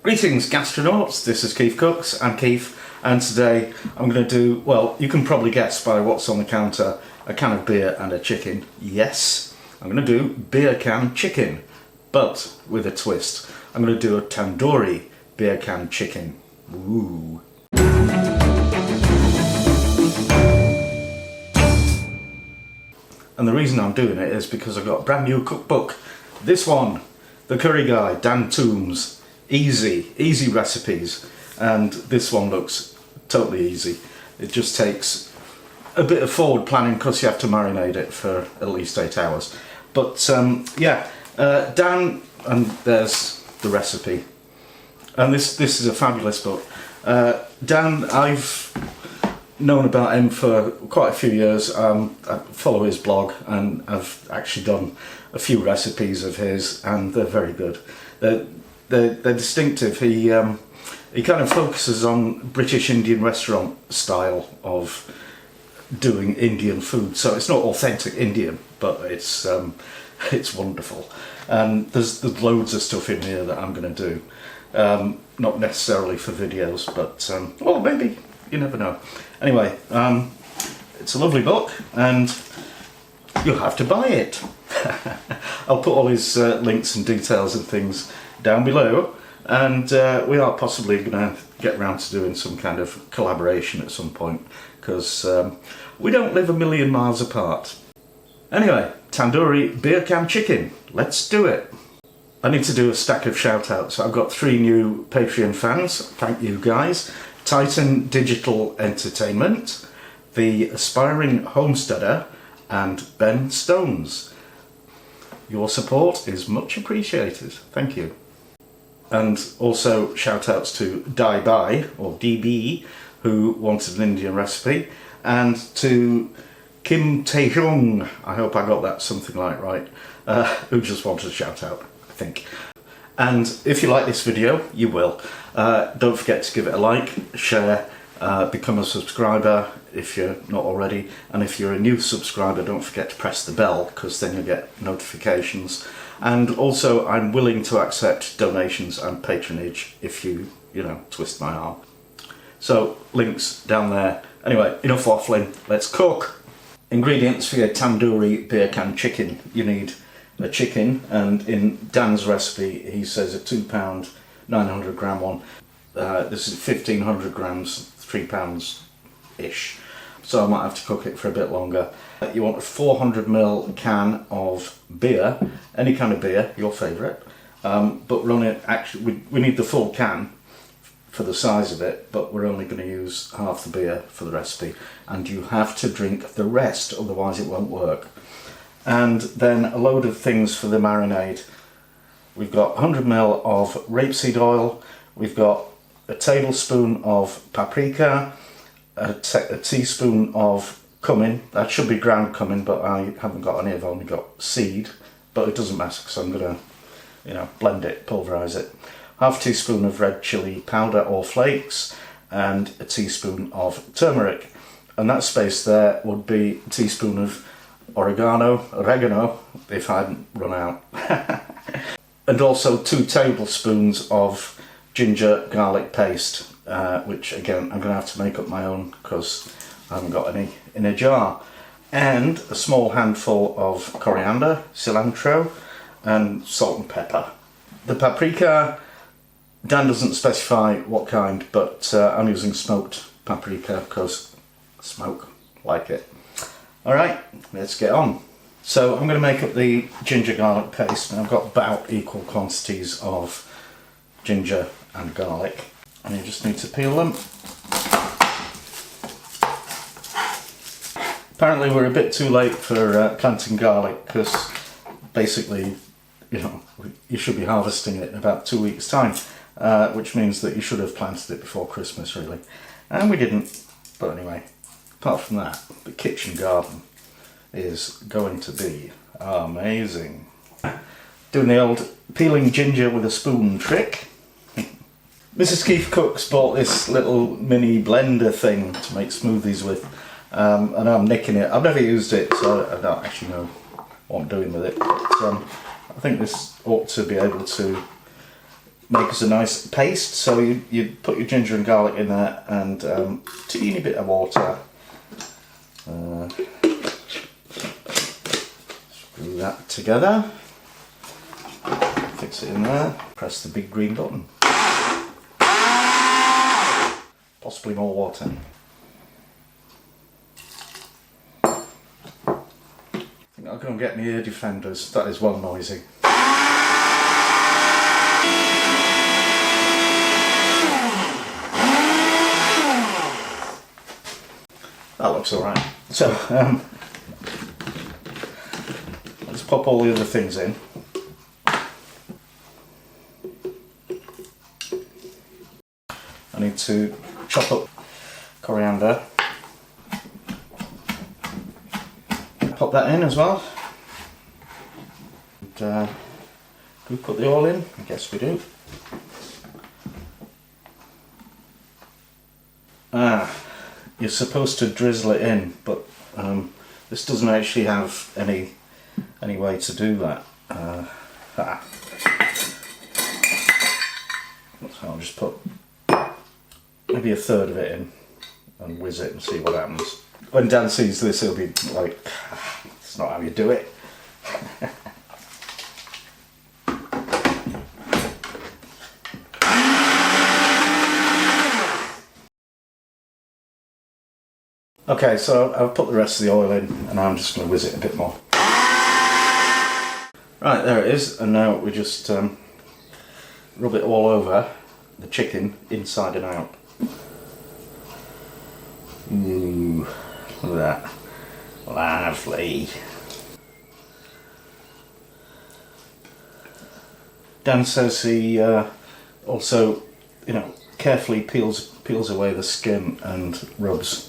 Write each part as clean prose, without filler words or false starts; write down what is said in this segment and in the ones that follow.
Greetings gastronauts, this is KeefCooks, I'm Keef, and today I'm going to do, well, you can probably guess by what's on the counter, a can of beer and a chicken. Yes, I'm going to do beer can chicken, but with a twist. I'm going to do a tandoori beer can chicken. Ooh. And the reason I'm doing it is because I've got a brand new cookbook. This one, the curry guy, Dan Toombs. Easy recipes. And this one looks totally easy. It just takes a bit of forward planning because you have to marinate it for at least 8 hours. But Dan, and there's the recipe. And this is a fabulous book. Dan, I've known about him for quite a few years. I follow his blog and I've actually done a few recipes of his and they're very good. They're distinctive. He kind of focuses on British Indian restaurant style of doing Indian food. So it's not authentic Indian, but it's wonderful. And there's loads of stuff in here that I'm going to do. Not necessarily for videos, but well, maybe, you never know. Anyway, it's a lovely book and you'll have to buy it. I'll put all his links and details and things down below, and we are possibly going to get around to doing some kind of collaboration at some point, because we don't live a million miles apart. Anyway, tandoori beer can chicken, let's do it. I need to do a stack of shout-outs. I've got 3 new Patreon fans, thank you guys. Titan Digital Entertainment, The Aspiring Homesteader, and Ben Stones. Your support is much appreciated, thank you. And also shout-outs to Dai Bai, or DB, who wanted an Indian recipe, and to Kim Tae-jung, I hope I got that something like right, who just wanted a shout-out, I think. And if you like this video, you will. Don't forget to give it a like, share, become a subscriber if you're not already. And if you're a new subscriber, don't forget to press the bell, because then you'll get notifications. And also, I'm willing to accept donations and patronage if you twist my arm. So, links down there. Anyway, enough waffling, let's cook. Ingredients for your tandoori beer can chicken. You need a chicken, and in Dan's recipe he says a £2 900 gram one. This is 1500 grams, £3 ish, so I might have to cook it for a bit longer. You want a 400ml can of beer, any kind of beer, your favourite, but run it, actually we need the full can for the size of it, but we're only going to use half the beer for the recipe, and you have to drink the rest, otherwise it won't work. And then a load of things for the marinade. We've got 100ml of rapeseed oil, we've got a tablespoon of paprika, a teaspoon of cumin. That should be ground cumin, but I haven't got any, I've only got seed, but it doesn't matter because I'm going to blend it, pulverise it. Half teaspoon of red chilli powder or flakes, and a teaspoon of turmeric. And that space there would be a teaspoon of oregano, if I hadn't run out. And also 2 tablespoons of ginger garlic paste, which again I'm going to have to make up my own because I haven't got any in a jar. And a small handful of coriander, cilantro, and salt and pepper. The paprika, Dan doesn't specify what kind, but I'm using smoked paprika because I smoke like it. Alright, let's get on. So I'm going to make up the ginger garlic paste, and I've got about equal quantities of ginger and garlic, and you just need to peel them. Apparently we're a bit too late for planting garlic, because basically, you should be harvesting it in about 2 weeks' time, which means that you should have planted it before Christmas, really. And we didn't, but anyway. Apart from that, the kitchen garden is going to be amazing. Doing the old peeling ginger with a spoon trick. Mrs. KeefCooks bought this little mini blender thing to make smoothies with, and I'm nicking it. I've never used it, so I don't actually know what I'm doing with it. But I think this ought to be able to make us a nice paste. So you put your ginger and garlic in there and teeny bit of water. Screw that together. Fix it in there. Press the big green button. Possibly more water. I think I'll go and get my ear defenders. That is well noisy. That looks alright. So, let's pop all the other things in. I need to chop up coriander. Pop that in as well. And, do we put the oil in? I guess we do. You're supposed to drizzle it in, but this doesn't actually have any way to do that. So I'll just put maybe a third of it in and whiz it and see what happens. When Dan sees this, he'll be like, "That's not how you do it." Okay, so I've put the rest of the oil in and now I'm just going to whiz it a bit more. Right, there it is, and now we just rub it all over the chicken, inside and out. Ooh, look at that. Lovely. Dan says he also, carefully peels away the skin and rubs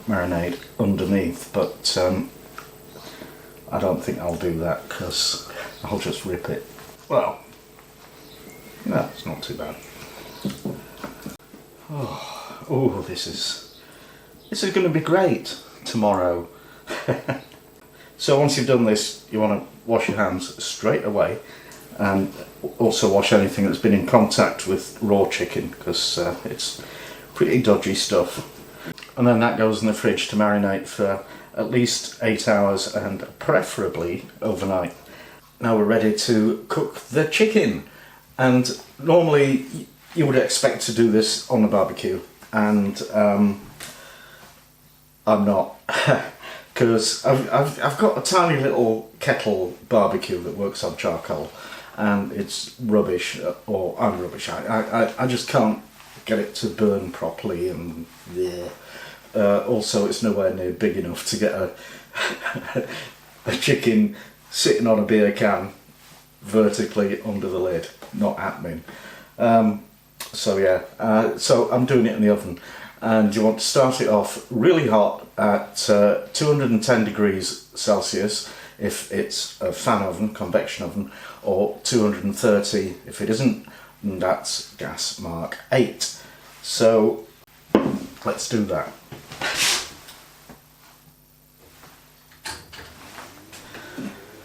marinade underneath, but I don't think I'll do that because I'll just rip it. Well, no, it's not too bad. Oh, this is going to be great tomorrow. So once you've done this, you want to wash your hands straight away, and also wash anything that's been in contact with raw chicken because it's pretty dodgy stuff. And then that goes in the fridge to marinate for at least 8 hours and preferably overnight. Now we're ready to cook the chicken, and normally you would expect to do this on the barbecue, and I'm not, because I've got a tiny little kettle barbecue that works on charcoal, and it's rubbish, or I'm rubbish. I just can't get it to burn properly, and yeah. Also, it's nowhere near big enough to get a chicken sitting on a beer can vertically under the lid. Not happening. So yeah, so I'm doing it in the oven, and you want to start it off really hot at 210 degrees Celsius if it's a fan oven, convection oven, or 230 if it isn't, and that's gas mark 8. So let's do that.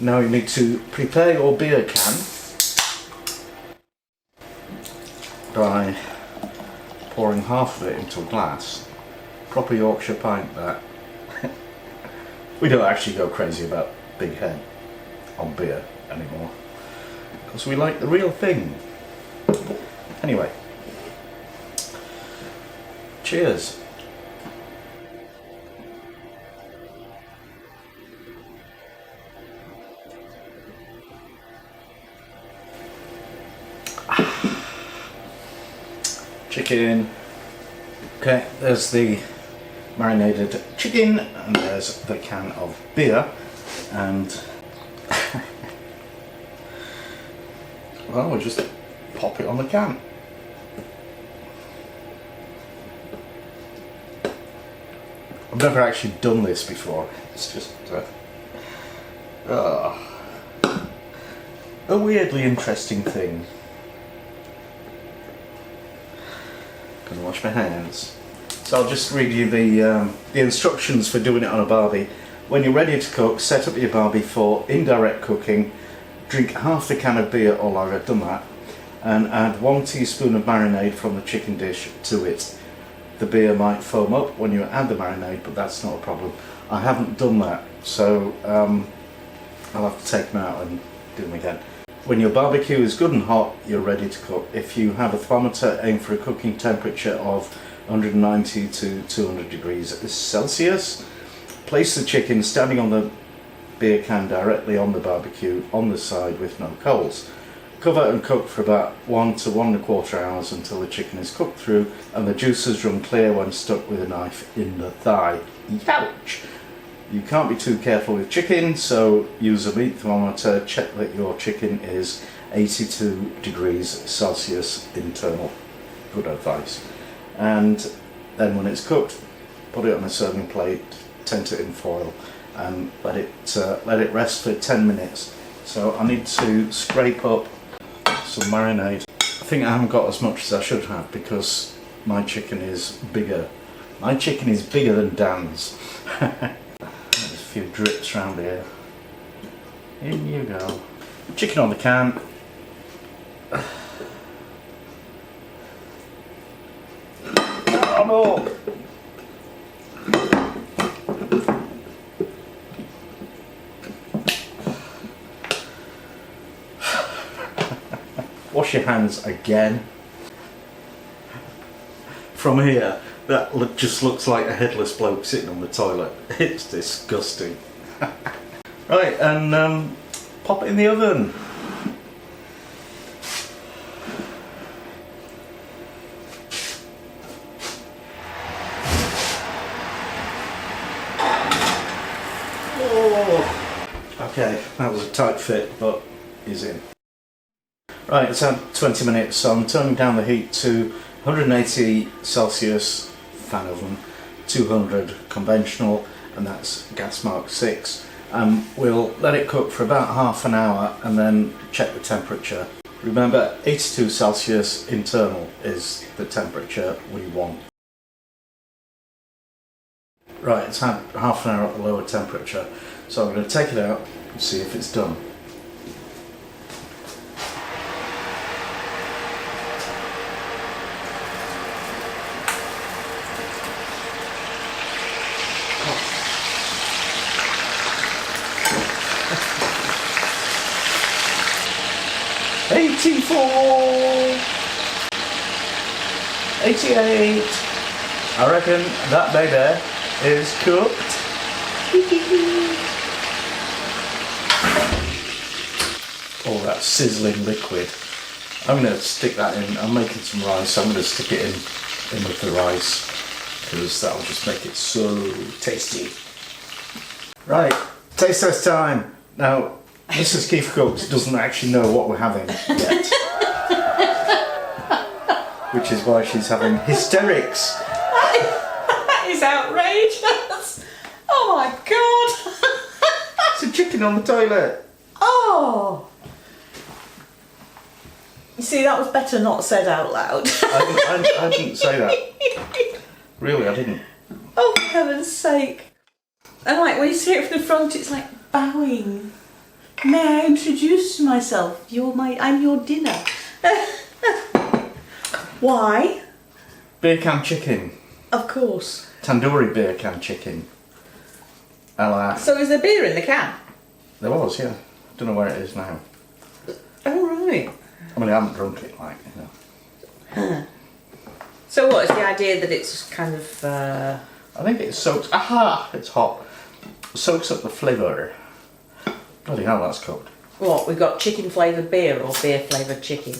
Now you need to prepare your beer can by pouring half of it into a glass. Proper Yorkshire pint, that. We don't actually go crazy about Big Head on beer anymore, because we like the real thing. Anyway, cheers. Chicken. Okay, there's the marinated chicken, and there's the can of beer, and well, we'll just pop it on the can. I've never actually done this before. It's just a weirdly interesting thing. Gonna wash my hands. So I'll just read you the instructions for doing it on a barbie. When you're ready to cook, set up your barbie for indirect cooking. Drink half the can of beer or lager, done that. and add 1 teaspoon of marinade from the chicken dish to it. The beer might foam up when you add the marinade, but that's not a problem. I haven't done that, so I'll have to take them out and do them again. When your barbecue is good and hot, you're ready to cook. If you have a thermometer, aim for a cooking temperature of 190 to 200 degrees Celsius. Place the chicken standing on the beer can directly on the barbecue on the side with no coals. Cover and cook for about 1 to 1 1/4 hours until the chicken is cooked through and the juices run clear when stuck with a knife in the thigh. Ouch! You can't be too careful with chicken, so use a meat thermometer. Check that your chicken is 82 degrees Celsius internal. Good advice. And then when it's cooked, put it on a serving plate, tent it in foil, and let it rest for 10 minutes. So I need to scrape up some marinade. I think I haven't got as much as I should have because my chicken is bigger. My chicken is bigger than Dan's. There's a few drips around here. In you go. Chicken on the can. Oh no! Wash your hands again. From here, that just looks like a headless bloke sitting on the toilet. It's disgusting. Right, and pop it in the oven. Oh. Okay, that was a tight fit, but he's in. Right, it's had 20 minutes, so I'm turning down the heat to 180 Celsius fan oven, 200 conventional, and that's gas mark 6. We'll let it cook for about half an hour and then check the temperature. Remember, 82 Celsius internal is the temperature we want. Right, it's had half an hour at the lower temperature, so I'm going to take it out and see if it's done. '84, '88. I reckon that baby is cooked. Oh, that sizzling liquid. I'm going to stick that in. I'm making some rice. I'm going to stick it in with the rice because that'll just make it so tasty. Right, taste test time. Now, Mrs. KeefCooks doesn't actually know what we're having yet. Which is why she's having hysterics. That is outrageous. Oh my god. It's a chicken on the toilet. Oh. You see, that was better not said out loud. I didn't say that. Really, I didn't. Oh, for heaven's sake. And like, when you see it from the front, it's like bowing. May I introduce myself? I'm your dinner. Why? Beer Can Chicken. Of course. Tandoori Beer Can Chicken. So is there beer in the can? There was, yeah. Don't know where it is now. Oh, right. I mean, I haven't drunk it, like, you know. Huh. So what is the idea that it's kind of... I think it soaks... Aha! It's hot. Soaks up the flavour. Bloody hell, that's cooked. What, we've got chicken flavoured beer or beer flavoured chicken?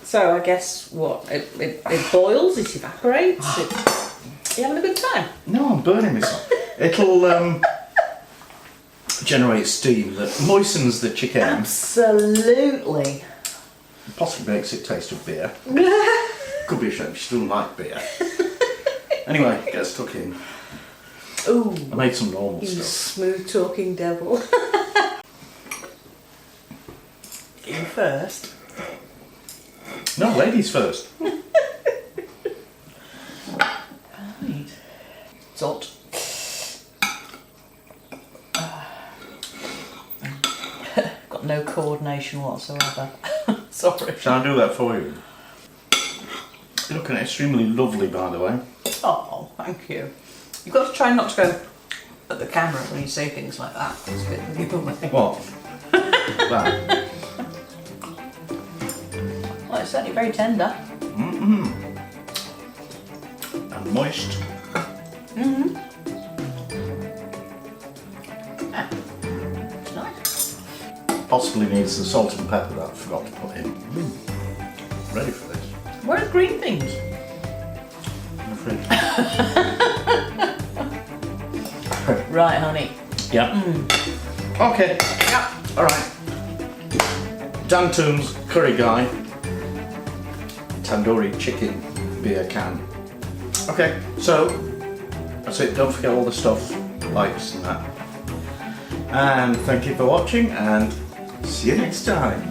So I guess what, it boils, it evaporates, you having a good time? No, I'm burning myself. It'll generate steam that moistens the chicken. Absolutely. Possibly makes it taste of beer. Could be a shame she doesn't like beer. Anyway, get stuck in. Ooh, I made some normal you stuff. smooth talking devil. You first. No, ladies first. Right. Salt. Got no cord information whatsoever. Sorry. Shall I do that for you? You're looking extremely lovely, by the way. Oh, thank you. You've got to try not to go at the camera when you say things like that. It's a bit giveaway. What? That. Well, it's certainly very tender. And moist. Yeah. It's nice. Possibly needs the salt and pepper that I forgot to put in. Ready for this? Where are the green things? In the fridge. Right, honey. Yeah. Okay. Yeah. Alright. Dan Toombs, curry guy. Tandoori chicken beer can. Okay, so that's it. Don't forget all the stuff, likes and that. And thank you for watching, and see you next time.